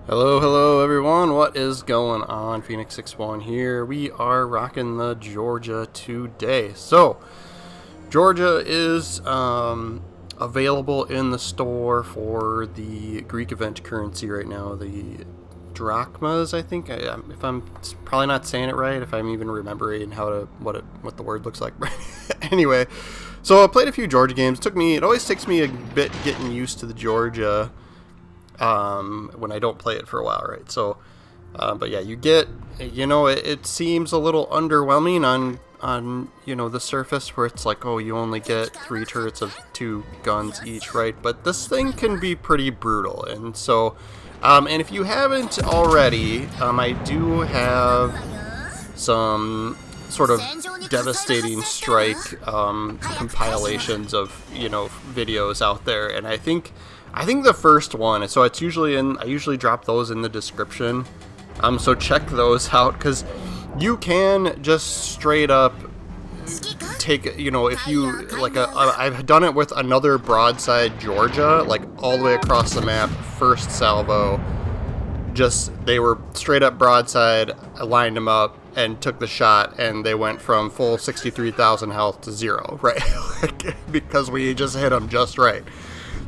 Hello, hello everyone, what is going on? Phoenix61 here. We are rocking the Georgia today. So, Georgia is available in the store for the Greek event currency right now, the drachmas, I think. If I'm probably not saying it right, if I'm even remembering what the word looks like. Anyway, so I played a few Georgia games. It always takes me a bit getting used to the Georgia when I don't play it for a while, right? So, but yeah, it seems a little underwhelming on the surface, where it's like, oh, you only get 3 turrets of 2 guns each, right? But this thing can be pretty brutal, and so, and if you haven't already, I do have some sort of devastating strike compilations of videos out there, and I think the first one, so it's usually I usually drop those in the description, so check those out, because you can just straight up take, if you like I've done it with another broadside Georgia, like all the way across the map, first salvo, they were straight up broadside. I lined them up and took the shot, and they went from full 63,000 health to 0, right? Because we just hit them just right.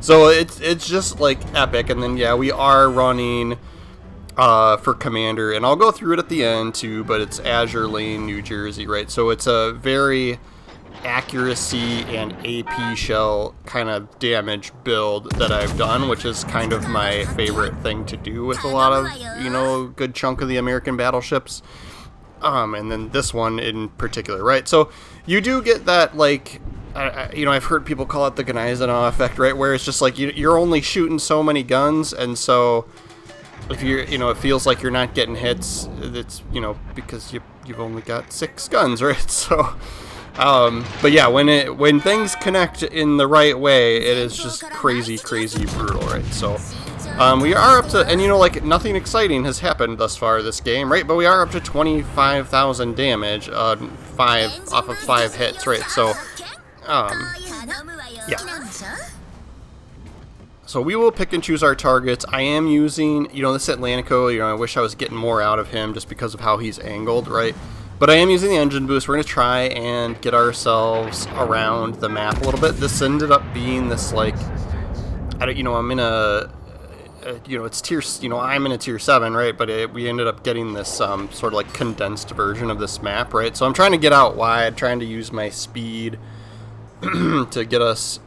So it's just like epic. And then yeah, we are running for Commander, and I'll go through it at the end too, but it's Azure Lane, New Jersey, right? So it's a very accuracy and AP shell kind of damage build that I've done, which is kind of my favorite thing to do with a lot of, good chunk of the American battleships. And then this one in particular, right? So you do get that, like, I've heard people call it the Gneisenau effect, right? Where it's just like you're only shooting so many guns, and so if it feels like you're not getting hits, it's, because you've only got 6 guns, right? So, but yeah, when things connect in the right way, it is just crazy brutal, right? So, we are up to, and nothing exciting has happened thus far this game, right? But we are up to 25,000 damage on 5 off of 5 hits, right? So, yeah. So we will pick and choose our targets. I am using, this Atlantico, I wish I was getting more out of him just because of how he's angled, right? But I am using the engine boost. We're going to try and get ourselves around the map a little bit. This ended up being this, like, I'm in a, it's tier, I'm in a tier 7, right? But we ended up getting this sort of like condensed version of this map, right? So I'm trying to get out wide, trying to use my speed to get us,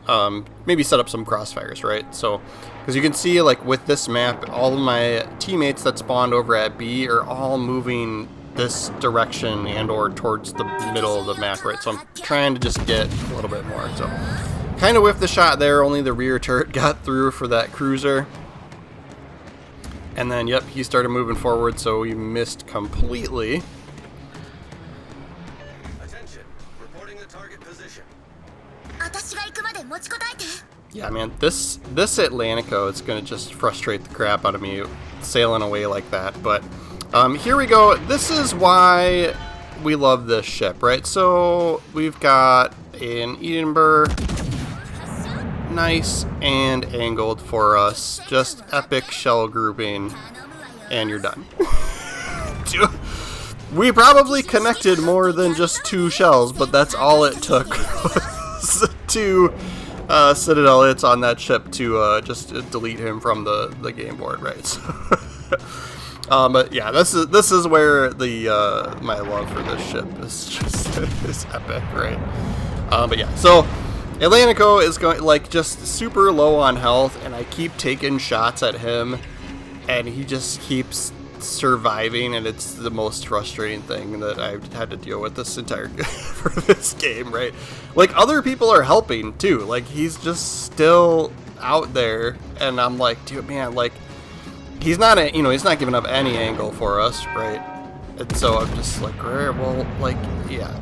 maybe set up some crossfires, right? So, because you can see, like, with this map, all of my teammates that spawned over at B are all moving this direction and or towards the middle of the map, right? So I'm trying to just get a little bit more. So, kind of whiffed the shot there, only the rear turret got through for that cruiser. And then, yep, he started moving forward, so we missed completely. Attention, reporting the target position. Yeah, man, this Atlantico is going to just frustrate the crap out of me sailing away like that. But here we go. This is why we love this ship, right? So we've got an Edinburgh, nice and angled for us. Just epic shell grouping, and you're done. We probably connected more than just 2 shells, but that's all it took. To Citadel hits on that ship to just delete him from the game board, right? So, but yeah, this is where the my love for this ship is just is epic, right? But yeah, so Atlantico is going, like, just super low on health, and I keep taking shots at him, and he just keeps surviving, and it's the most frustrating thing that I've had to deal with this entire for this game, right? Like, other people are helping too, like, he's just still out there, and I'm like, dude, man, like, he's not he's not giving up any angle for us, right? And so I'm just like, well, like, yeah.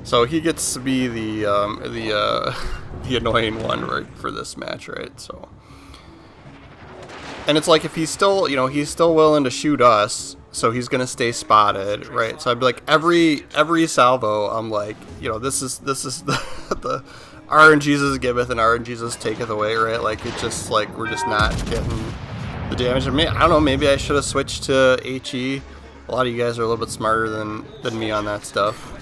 So he gets to be the annoying one, right, for this match, right? So, and it's like, if he's still, he's still willing to shoot us, so he's gonna stay spotted, right? So I'd be like, every salvo, I'm like, this is the RNGesus giveth and RNGesus taketh away, right? Like, it's just like we're just not getting the damage. I don't know, maybe I should have switched to HE. A lot of you guys are a little bit smarter than me on that stuff.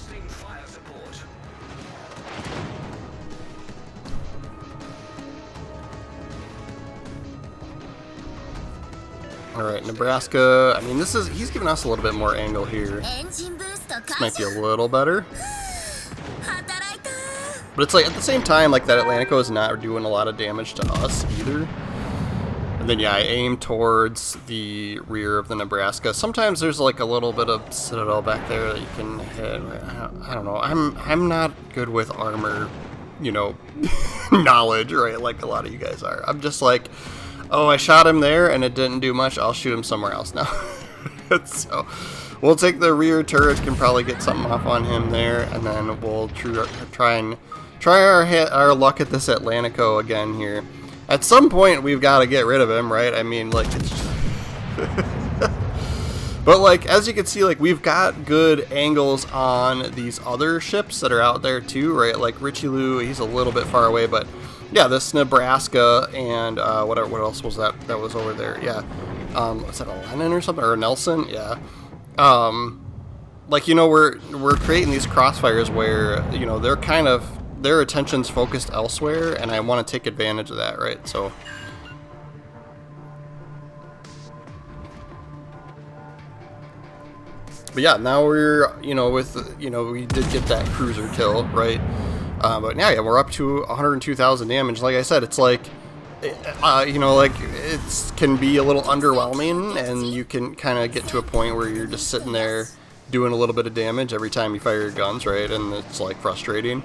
Alright, Nebraska. I mean, he's giving us a little bit more angle here. This might be a little better. But it's like, at the same time, like, that Atlantico is not doing a lot of damage to us either. And then, yeah, I aim towards the rear of the Nebraska. Sometimes there's, like, a little bit of Citadel back there that you can hit. I don't know. I'm not good with armor, you know, knowledge, right? Like a lot of you guys are. I'm just like, oh, I shot him there and it didn't do much. I'll shoot him somewhere else now. So we'll take the rear turret, can probably get something off on him there, and then we'll try our luck at this Atlantico again here. At some point, we've got to get rid of him, right? I mean, like, it's just but, like, as you can see, like, we've got good angles on these other ships that are out there, too, right? Like, Richie Lou, he's a little bit far away, but, yeah, this Nebraska and, what else was that was over there? Yeah. Was that a Lennon or something? Or a Nelson? Yeah. Like, you know, we're creating these crossfires where, you know, their attention's focused elsewhere, and I want to take advantage of that, right? So, but yeah, now we're, you know, we did get that cruiser kill, right? But yeah, we're up to 102,000 damage. Like I said, it's like, you know, like, it can be a little underwhelming, and you can kind of get to a point where you're just sitting there doing a little bit of damage every time you fire your guns, right? And it's, like, frustrating.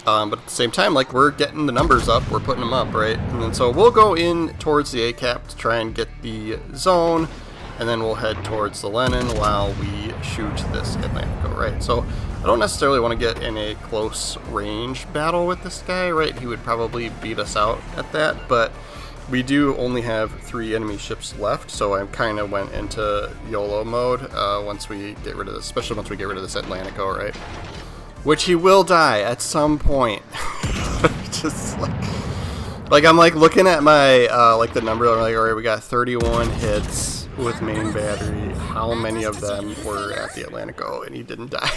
But at the same time, like, we're getting the numbers up, we're putting them up, right? And then so we'll go in towards the ACAP to try and get the zone, and then we'll head towards the Lenin while we shoot this Atlantico, right? So I don't necessarily want to get in a close range battle with this guy, right? He would probably beat us out at that, but we do only have 3 enemy ships left, so I kind of went into YOLO mode once we get rid of this, especially once we get rid of this Atlantico, right? Which he will die at some point. Just like I'm like looking at my like the number. I'm like, all right, we got 31 hits with main battery. How many of them were at the Atlantico? And he didn't die.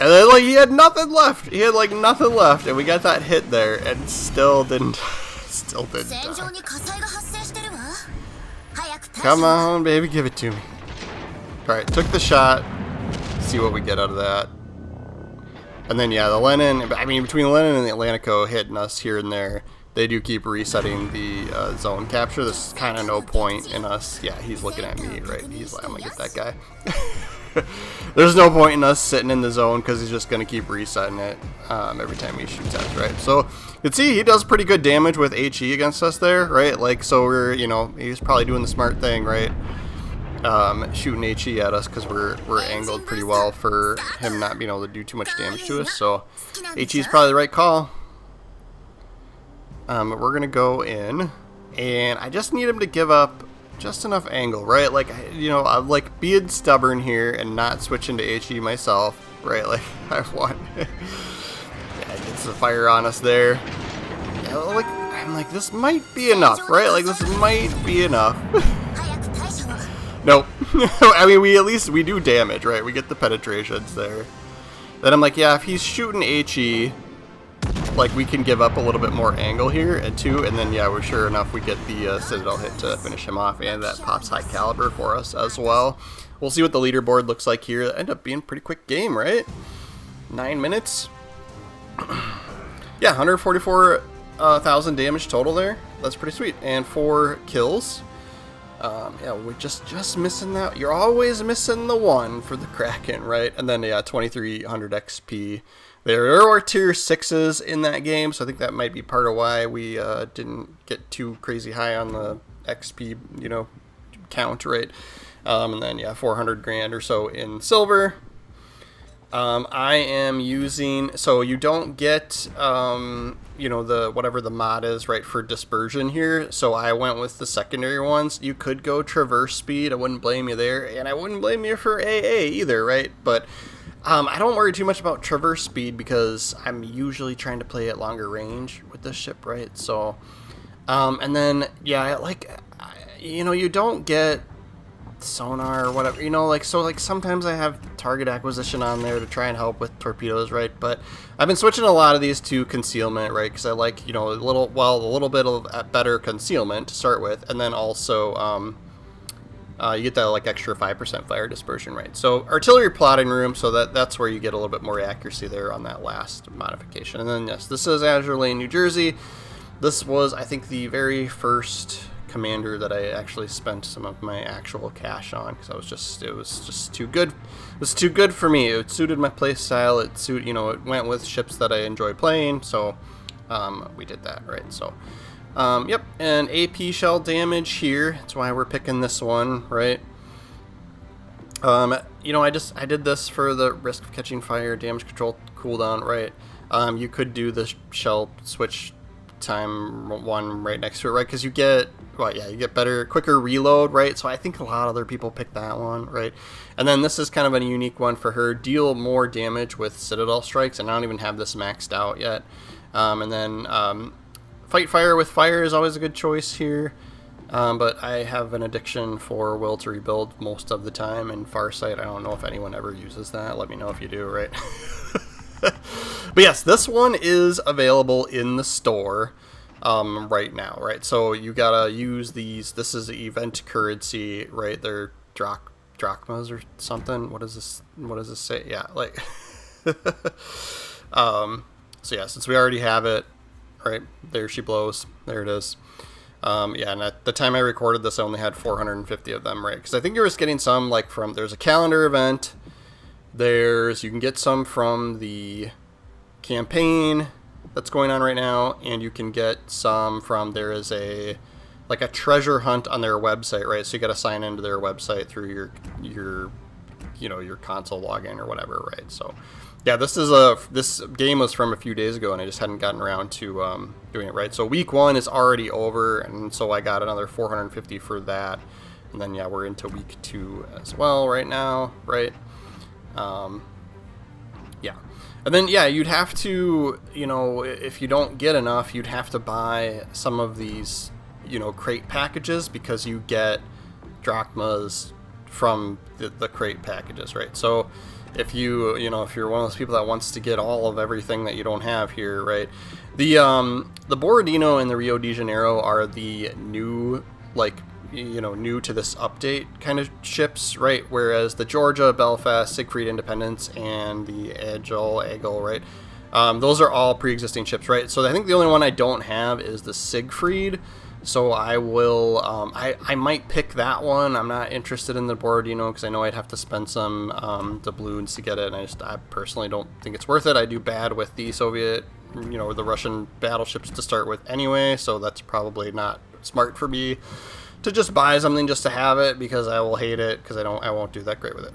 And then, like, he had nothing left. He had, like, nothing left, and we got that hit there, and still didn't die. Come on, baby, give it to me. All right, took the shot. See what we get out of that. And then, yeah, the Lenin, I mean, between the Lenin and the Atlantico hitting us here and there, they do keep resetting the zone capture. There's kind of no point in us. Yeah, he's looking at me, right? He's like, I'm going to get that guy. There's no point in us sitting in the zone because he's just going to keep resetting it every time he shoots at us, right? So you can see he does pretty good damage with HE against us there, right? Like, so we're, you know, he's probably doing the smart thing, right? Shooting HE at us because we're angled pretty well for him not being able to do too much damage to us. So HE is probably the right call. We're gonna go in, and I just need him to give up just enough angle, right? Like, you know, I'm like being stubborn here and not switching to HE myself, right? Like, I want. Yeah, he gets the fire on us there. Yeah, like, I'm like, this might be enough, right? Like, this might be enough. Nope. I mean, we do damage, right? We get the penetrations there. Then I'm like, yeah, if he's shooting HE, like, we can give up a little bit more angle here, and then, yeah, we're sure enough, we get the Citadel hit to finish him off, and that pops high caliber for us as well. We'll see what the leaderboard looks like here. It ended up being a pretty quick game, right? 9 minutes. Yeah, 144,000 damage total there. That's pretty sweet. And 4 kills. Yeah, we're just missing that. You're always missing the one for the Kraken, right? And then, yeah, 2300 XP. There were tier 6s in that game, so I think that might be part of why we didn't get too crazy high on the XP, you know, count, right? And then, yeah, 400 grand or so in silver. I am using, so you don't get, you know, the whatever the mod is, right, for dispersion here. So I went with the secondary ones. You could go traverse speed. I wouldn't blame you there, and I wouldn't blame you for AA either, right? But I don't worry too much about traverse speed because I'm usually trying to play at longer range with this ship, right? So, and then, yeah, like, you don't get sonar or whatever, so like sometimes I have target acquisition on there to try and help with torpedoes, right? But I've been switching a lot of these to concealment, right? Because I like, a little bit of better concealment to start with, and then also you get that like extra 5% fire dispersion, right? So artillery plotting room, so that's where you get a little bit more accuracy there on that last modification. And then yes, this is Azure Lane, New Jersey. This was, I think, the very first commander that I actually spent some of my actual cash on because it was just too good. It was too good for me. It suited my play style. It went with ships that I enjoy playing. So we did that, right? So yep, and AP shell damage here. That's why we're picking this one, right? I did this for the risk of catching fire, damage control cooldown, right? You could do the shell switch time one right next to it, right? Because you get better, quicker reload, right? So I think a lot of other people pick that one, right? And then this is kind of a unique one for her. Deal more damage with Citadel strikes, and I don't even have this maxed out yet. And then fight fire with fire is always a good choice here. But I have an addiction for Will to Rebuild most of the time, and Farsight, I don't know if anyone ever uses that. Let me know if you do, right? But yes, this one is available in the store right now, right? So you gotta use these. This is the event currency, right? They're drachmas or something. What does this say? Yeah, like so yeah, since we already have it, right there, she blows. There it is. Yeah, and at the time I recorded this, I only had 450 of them, right? Because I think you were just getting some like from, there's a calendar event. You can get some from the campaign that's going on right now, and you can get some from, there is a treasure hunt on their website, right? So you got to sign into their website through your console login or whatever, right? So yeah, this game was from a few days ago, and I just hadn't gotten around to doing it, right? So week 1 is already over, and so I got another 450 for that, and then yeah, we're into week 2 as well right now, right? Yeah, and then yeah, you'd have to, if you don't get enough, you'd have to buy some of these, crate packages, because you get drachmas from the crate packages, right? So if you're one of those people that wants to get all of everything that you don't have here, right? The Borodino and the Rio de Janeiro are the new, new to this update kind of ships, right? Whereas the Georgia, Belfast, Siegfried, Independence, and the Agile, right? Those are all pre-existing ships, right? So I think the only one I don't have is the Siegfried. So I will, I might pick that one. I'm not interested in the Borodino because I know I'd have to spend some doubloons to get it, and I personally don't think it's worth it. I do bad with the Soviet, the Russian battleships to start with anyway, so that's probably not smart for me to just buy something just to have it, because I will hate it, because I won't do that great with it.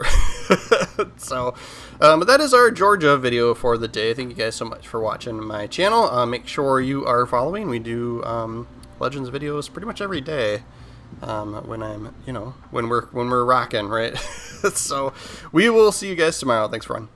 So, but that is our Georgia video for the day. Thank you guys so much for watching my channel. Make sure you are following. We do Legends videos pretty much every day when I'm, when we're rocking, right? So we will see you guys tomorrow. Thanks for watching.